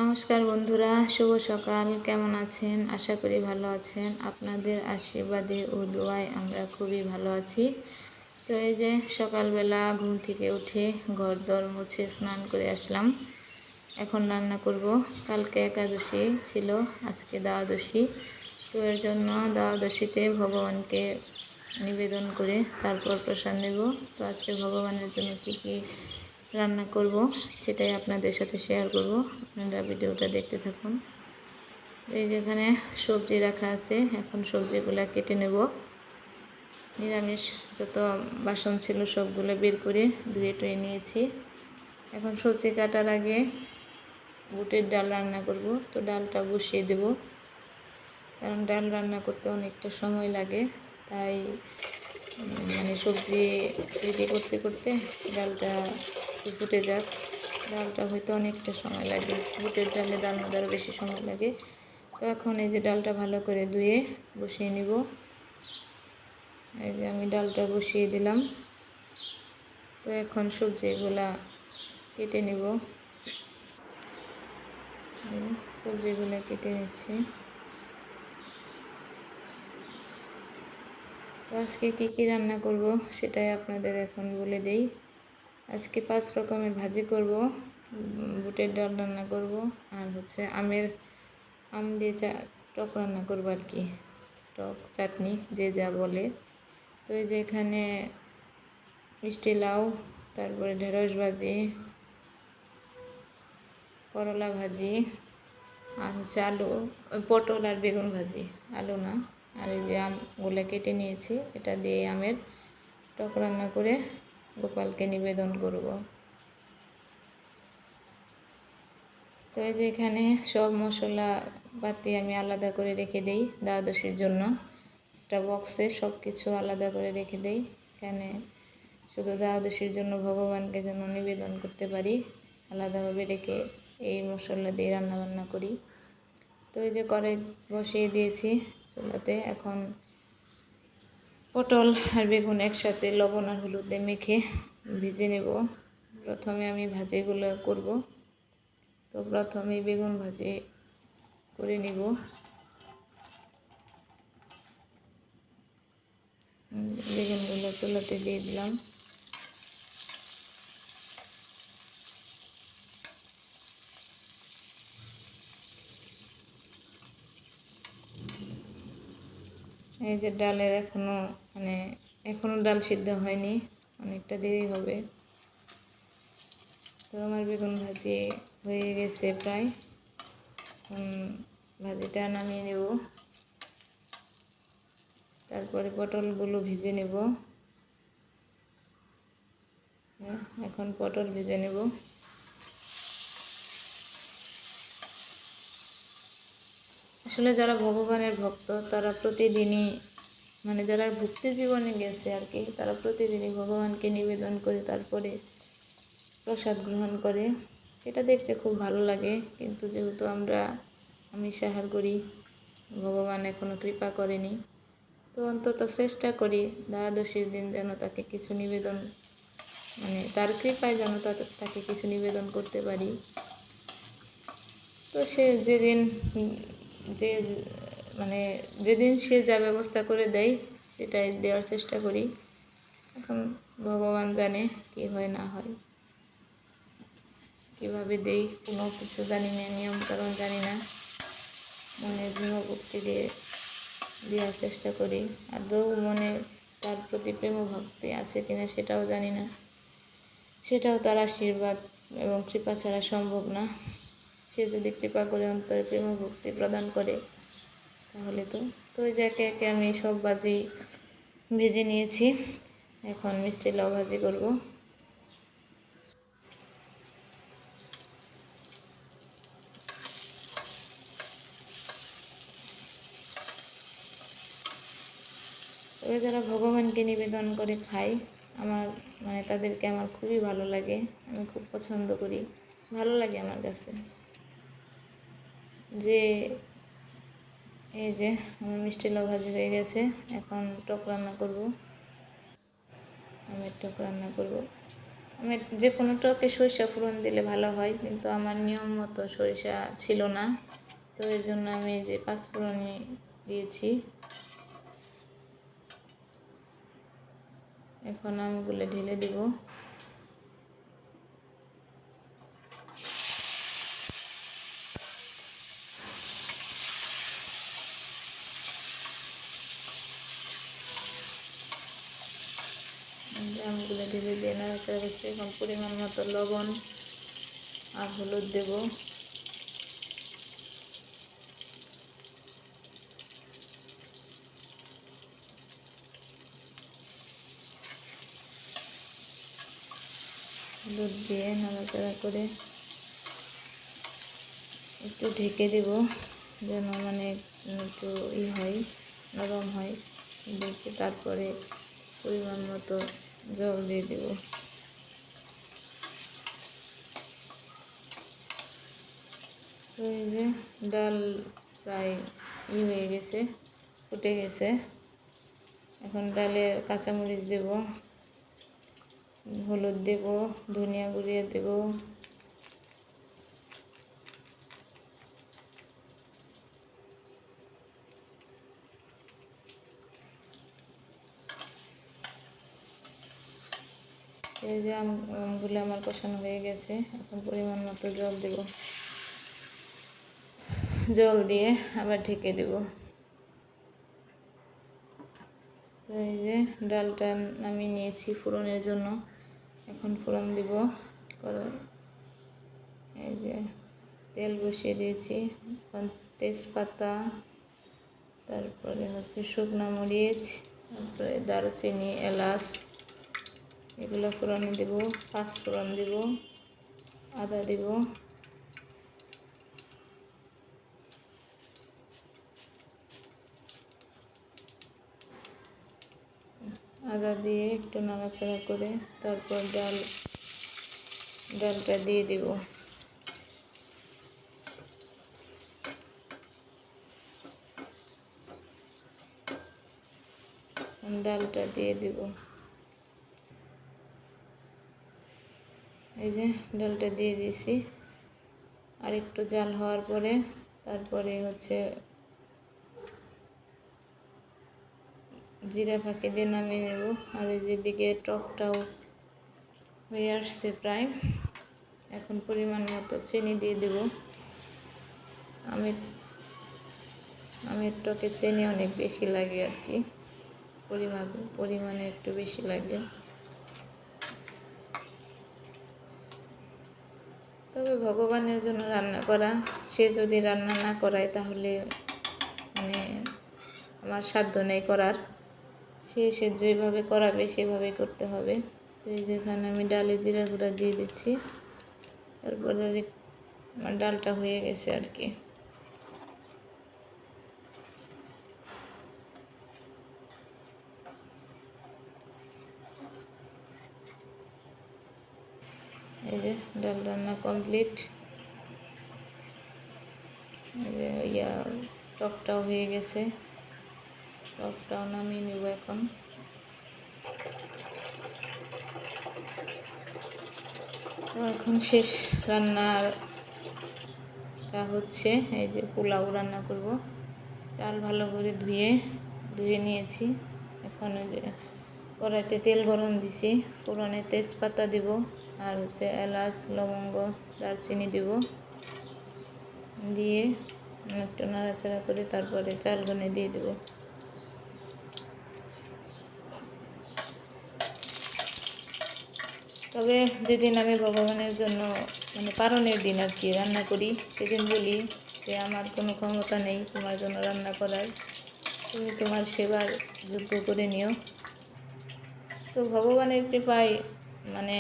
নমস্কার বন্ধুরা, শুভ সকাল। কেমন আছেন? আশা করি ভালো আছেন। আপনাদের আশীর্বাদে ও দোয়ায় আমরা খুবই ভালো আছি। তো এই যে সকালবেলা ঘুম থেকে উঠে ঘরদর মুছে স্নান করে আসলাম। এখন রান্না করব। কালকে একাদশী ছিল, আজকে দ্বাদশী। তো এর জন্য দ্বাদশীতে ভগবানকে নিবেদন করে তারপর প্রসাদ নেব। তো আজকে ভগবানের জন্য কী রান্না করব সেটাই আপনাদের সাথে শেয়ার করব। আপনারা ভিডিওটা দেখতে থাকুন। এই যেখানে সবজি রাখা আছে, এখন সবজিগুলো কেটে নেব। নিরামিষ যত বাসন ছিল সবগুলো বের করে ধুয়ে টুয়ে নিয়েছি। এখন সবজি কাটার আগে বুটের ডাল রান্না করব। তো ডালটা বসিয়ে দেব, কারণ ডাল রান্না করতে অনেকটা সময় লাগে। তাই সবজি রেডি করতে করতে ডালটা ফুটে যাক। ডালটা হয়তো অনেকটা সময় লাগে, বুটের ডালে ডাল মধ্যে আরও বেশি সময় লাগে। তো এখন এই যে ডালটা ভালো করে ধুয়ে বসিয়ে নিব। এই যে আমি ডালটা বসিয়ে দিলাম। তো এখন সবজিগুলা কেটে নিব। সবজিগুলো কেটে নিচ্ছি। তো আজকে কী রান্না করব সেটাই আপনাদের এখন বলে দেই। আজকে 5 রকমের ভাজি করব, বুটের ডাল রান্না করব, আর আম দিয়ে টক রান্না করব আর কি, টক চাটনি যে যা বলে। তো এই যে এখানে মিষ্টি লাউ, তারপরে ঢেঁড়স ভাজি, করলা ভাজি, আর আলু, পটল আর বেগুন ভাজি, আলু না। আর এই যে আমগুলো কেটে নিয়েছি, এটা দিয়ে আমের টক রান্না করে গোপালকে নিবেদন করব। তো এই যে এখানে সব মশলা পাতি আমি আলাদা করে রেখে দেই দ্বাদশীর জন্য। একটা বক্সে সব কিছু আলাদা করে রেখে দেই, এখানে শুধু দ্বাদশীর জন্য ভগবানকে যেন নিবেদন করতে পারি, আলাদাভাবে রেখে এই মশলা দিয়ে রান্নাবান্না করি। তো এই যে কড়াই বসিয়ে দিয়েছি চুলাতে। এখন পটল আর বেগুন একসাথে লবণ আর হলুদ দিয়ে মেখে ভেজে নেব। প্রথমে আমি ভাজিগুলো করব। তো প্রথমে বেগুন ভাজি করে নিব। বেগুনগুলো চুলাতে দিয়ে দিলাম। এই যে ডালের এখনো ডাল সিদ্ধ হয়নি, অনেকটা দেরি হবে। তো আমার বেগুন ভাজি হয়ে গেছে প্রায়। ভাজিটা নামিয়ে নেব, তারপরে পটলগুলো ভেজে নেব। এখন পটল ভেজে নেব। আসলে যারা ভগবানের ভক্ত তারা প্রতিদিনই যারা ভক্তি জীবনে গেছে আর কি, তারা প্রতিদিনই ভগবানকে নিবেদন করে তারপরে প্রসাদ গ্রহণ করে। এটা দেখতে খুব ভালো লাগে। কিন্তু যেহেতু আমরা আমিষ আহার করি, ভগবান এখনও কৃপা করেনি, তো অন্তত চেষ্টা করি দ্বাদশীর দিন যেন তাকে কিছু নিবেদন, তার কৃপায় যেন তাকে কিছু নিবেদন করতে পারি। তো সে যেদিন যে যেদিন সে যা ব্যবস্থা করে দেয় সেটাই দেওয়ার চেষ্টা করি। এখন ভগবান জানে কি হয় না হয়, কীভাবে দেই কোনো কিছু জানি না, নিয়ম কারণ জানি না। মনের দৃঢ় ভক্তি দিয়ে দেওয়ার চেষ্টা করি। আদৌ মনে তার প্রতি প্রেম ভক্তি আছে কিনা সেটাও জানি না, সেটাও তার আশীর্বাদ এবং কৃপা ছাড়া সম্ভব না। সে যদি কৃপা করে অন্তরে প্রেম ভক্তি প্রদান করে তাহলে তো ওই যে একে একে আমি সব ভাজি ভেজে নিয়েছি। এখন মিষ্টি লাউ ভাজি করব। তবে যারা ভগবানকে নিবেদন করে খায়, আমার তাদেরকে আমার খুবই ভালো লাগে, আমি খুব পছন্দ করি, ভালো লাগে আমার কাছে। যে এই যে আমার মিষ্টি লাউ ভাজি হয়ে গেছে, এখন টক রান্না করব, আমের টক রান্না করব। আমি যে কোনো টকে সরিষা ফোড়ন দিলে ভালো হয়, কিন্তু আমার নিয়ম মতো সরিষা ছিল না, তো এর জন্য আমি যে পাঁচফোড়নই দিয়েছি। এখন আমগুলো ঢেলে দেব। আমগুলো ঢেলে দিয়ে নাড়াচাড়া করছি। এখন পরিমাণ মতো লবণ আর হলুদ দেব। হলুদ দিয়ে নাড়াচাড়া করে একটু ঢেকে দেব, যেন মানে একটু হয়, নরম হয়। দেখে তারপরে পরিমাণ মতো জল দিয়ে দেব। তো এই যে ডাল প্রায় হয়ে গেছে, ফুটে গেছে। এখন ডালে কাঁচামরিচ দেব, হলুদ দেব, ধনিয়া গুঁড়িয়ে দেব, এই যে আমগুলো আমার কষানো হয়ে গেছে। এখন পরিমাণ মতো জল দেব, জল দিয়ে আবার ঢেকে দেব। তো এই যে ডালটা নামিয়ে নিয়েছি ফোড়নের জন্য। এখন ফোড়ন দিব। এই যে তেল বসিয়ে দিয়েছি। এখন তেজপাতা, তারপরে হচ্ছে শুকনো মরিচ, তারপরে দারুচিনি, এলাচ, এগুলো ফোড়নে দেব। পাঁচফোড়ন দেব, আদা দেব, আদা দিয়ে একটু নাড়াচাড়া করে তারপর ডালটা দিয়ে দেব। ডালটা দিয়ে দেব। এই যে ডালটা দিয়ে দিয়েছি। আর একটু জাল হওয়ার পরে তারপরে হচ্ছে জিরা ফাঁকি দিয়ে নামিয়ে নেব। আর এই যেদিকে টকটাও হয়ে আসছে প্রায়, এখন পরিমাণ মতো চিনি দিয়ে দেব। আমের টকে চিনি অনেক বেশি লাগে আর কি, পরিমাণে একটু বেশি লাগে। তবে ভগবানের জন্য রান্না করা, সে যদি রান্না না করায় তাহলে মানে আমার সাধ্য নেই করার। সে যেভাবে করাবে সেভাবে করতে হবে। তো এই যেখানে আমি ডালে জিরা গুঁড়া দিয়ে দিচ্ছি। তারপরে আমার ডালটা হয়ে গেছে আর কি। এই যে ডাল রান্না কমপ্লিট। এই যে টকটাও হয়ে গেছে, টকটাও নামিয়ে নেব এখন। তো এখন শেষ রান্নাটা হচ্ছে, এই যে পোলাও রান্না করব। চাল ভালো করে ধুয়ে নিয়েছি। এখন ওই যে কড়াইতে তেল গরম দিছি, ফোড়নে তেজপাতা দিব, আর হচ্ছে এলাচ, লবঙ্গ, দারচিনি দিব, দিয়ে একটু নাড়াচাড়া করে তারপরে চালগুলো দিয়ে দেব। তবে যেদিন আমি ভগবানের জন্য মানে পারণের দিন আর কি রান্না করি, সেদিন বলি যে আমার কোনো ক্ষমতা নেই তোমার জন্য রান্না করার, তুমি তোমার সেবার যুদ্ধ করে নিও। তো ভগবানের কৃপায় মানে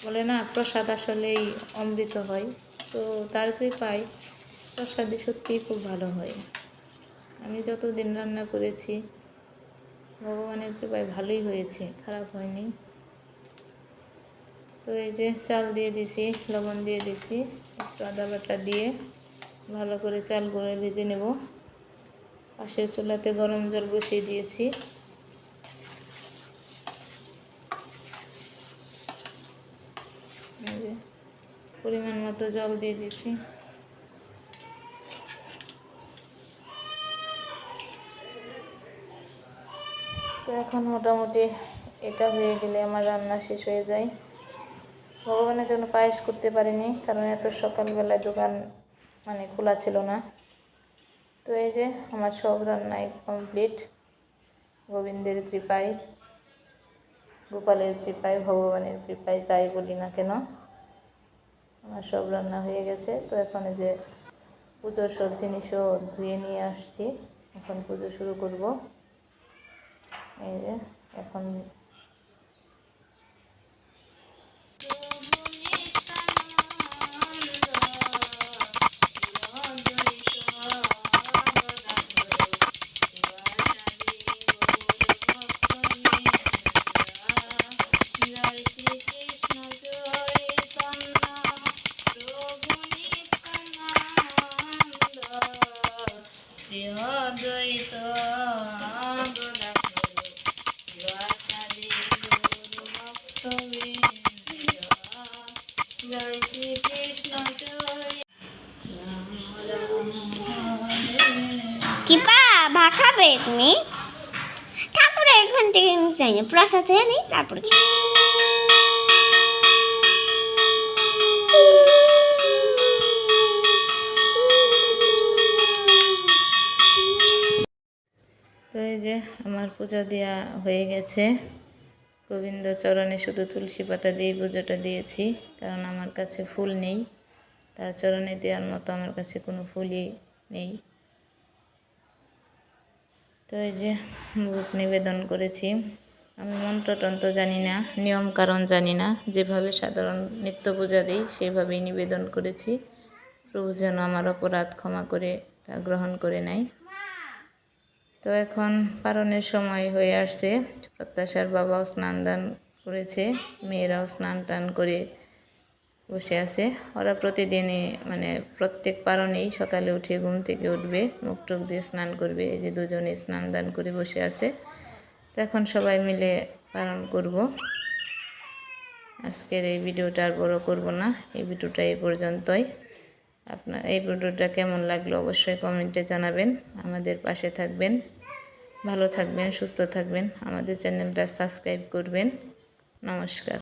বলে না, প্রসাদ আসলেই অমৃত হয়। তো তার কৃপায় প্রসাদই সত্যিই খুব ভালো হয়। আমি যতদিন রান্না করেছি ভগবানের কৃপায় ভালোই হয়েছে, খারাপ হয়নি। তো এই যে চাল দিয়ে দিছি, লবণ দিয়ে দিছি, একটু আদা বাটা দিয়ে ভালো করে চালগুলো ভেজে নেব। পাশের চুলাতে গরম জল বসিয়ে দিয়েছি। পরিমাণ মতো জল দিয়ে দিছি। তো এখন মোটামুটি এটা হয়ে গেলে আমার রান্না শেষ হয়ে যায়। ভগবানের জন্য পায়েস করতে পারিনি, কারণ এত সকালবেলায় দোকান খোলা ছিল না। তো এই যে আমার সব রান্নাই কমপ্লিট। গোবিন্দের কৃপায়, গোপালের কৃপায়, ভগবানের কৃপায়, যাই বলি না কেন, আমার সব রান্না হয়ে গেছে। তো এখন এই যে পুজোর সব জিনিসও ধুয়ে নিয়ে আসছি, এখন পুজো শুরু করব। এই যে এখন কিপা ভা খাবে তুমি? তারপরে এখান থেকে চাই না, প্রসাদ হয়ে নেই তারপরে তো এই যে আমার পুজো দেওয়া হয়ে গেছে। গোবিন্দ চরণে শুধু তুলসী পাতা দিয়ে পুজোটা দিয়েছি, কারণ আমার কাছে ফুল নেই। তার চরণে দেওয়ার মতো আমার কাছে কোনো ফুলই নেই। তো এই যে ভোগ নিবেদন করেছি। আমি মন্ত্রতন্ত্র জানি না, নিয়ম কারণ জানি না, যেভাবে সাধারণ নিত্য পূজা দিই সেভাবেই নিবেদন করেছি। প্রভু যেন আমার অপরাধ ক্ষমা করে তা গ্রহণ করে নেয়। তো এখন পারণের সময় হয়ে আসছে। প্রত্যাশার বাবাও স্নান দান করেছে, মেয়েরাও স্নান টান করে বসে আছে। ওরা প্রতিদিনই প্রত্যেক পারণেই সকালে উঠে ঘুম থেকে উঠবে, মুখ টুক দিয়ে স্নান করবে। এই যে দুজনে স্নান দান করে বসে আছে। তো এখন সবাই মিলে পালন করব। আজকের এই ভিডিওটা আর বড় করব না, এই ভিডিওটা এই পর্যন্তই। আপনার এই ভিডিওটা কেমন লাগলো অবশ্যই কমেন্টে জানাবেন। আমাদের পাশে থাকবেন, ভালো থাকবেন, সুস্থ থাকবেন, আমাদের চ্যানেলটা সাবস্ক্রাইব করবেন। নমস্কার।